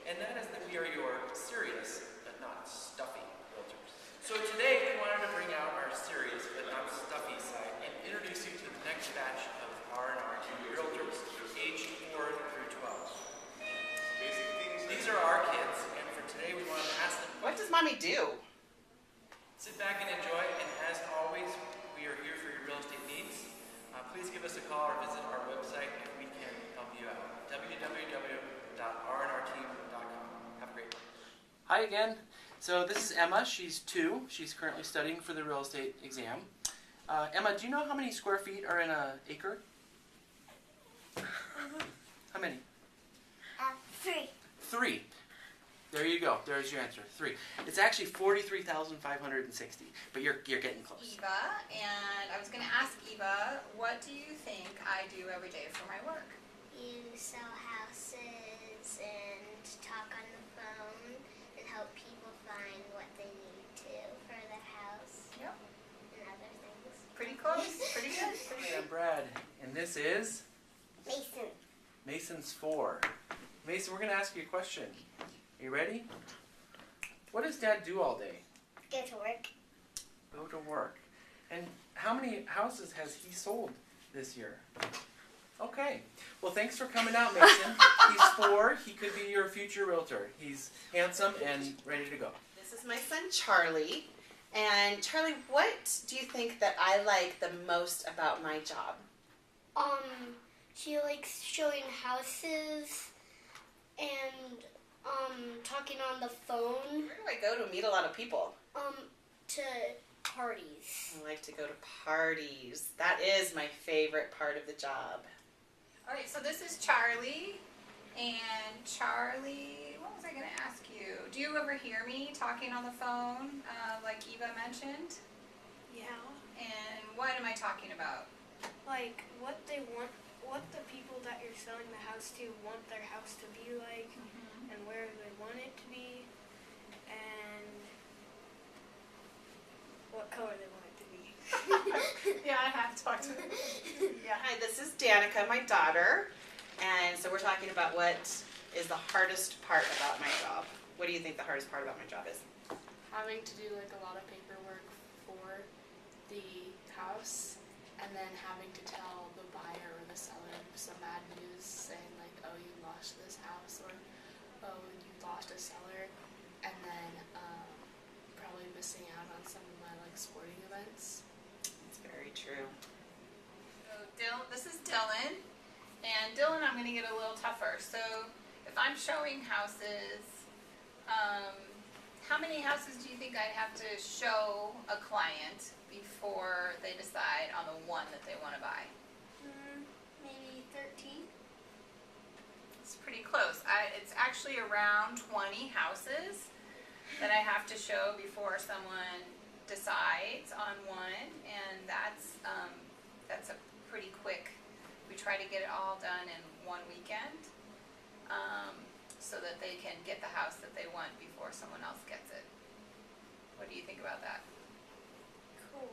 and that is that we are your serious but not stuffy realtors. So today we wanted to bring out our serious but not stuffy side and introduce you to the next batch of R&R realtors aged 4 through 12. These are our kids, and for today we wanted to ask them, what does mommy do? sit back and enjoy, and as always, we are here for your real estate needs. Please give us a call or visit our website if we can help you out. www.rnrteam.com. Have a great one. Hi again. So this is Emma. She's 2. She's currently studying for the real estate exam. Emma, do you know how many square feet are in an acre? How many? 3. 3. There you go. There's your answer. 3. It's actually 43,560, but you're getting close. Eva, and I was going to ask Eva, what do you think I do every day for my work? You sell houses and talk on the phone and help people find what they need to for their house. Yep. And other things. Pretty close. Pretty good. Pretty Hey, good. I'm Brad, and this is Mason. Mason's 4. Mason, we're going to ask you a question. Are you ready? What does Dad do all day? Go to work. Go to work. And how many houses has he sold this year? Okay. Well, thanks for coming out, Mason. He's 4. He could be your future realtor. He's handsome and ready to go. This is my son Charlie. And Charlie, what do you think that I like the most about my job? She likes showing houses and talking on the phone. Where do I go to meet a lot of people? To parties. I like to go to parties. That is my favorite part of the job. All right, so this is Charlie. And Charlie, what was I going to ask you? Do you ever hear me talking on the phone, like Eva mentioned? Yeah, And what am I talking about? like what they want, what the people that you're selling the house to want their house to be like, and where they want it to be, and what color they want it to be. Yeah, I have talked to her. Yeah. Hi, this is Danica, my daughter. And so we're talking about what is the hardest part about my job. What do you think the hardest part about my job is? Having to do like a lot of paperwork for the house, and then having to tell the buyer or the seller some bad news saying like, oh, you lost this house, or oh, you lost a seller, and then probably missing out on some of my like sporting events. It's very true. So this is Dylan, and Dylan, I'm going to get a little tougher. So if I'm showing houses, how many houses do you think I'd have to show a client before they decide on the one that they want to buy? Maybe 13. It's pretty close. It's actually around 20 houses that I have to show before someone decides on one, and that's a pretty quick. We try to get it all done in one weekend, so that they can get the house that they want before someone else gets it. What do you think about that? Cool.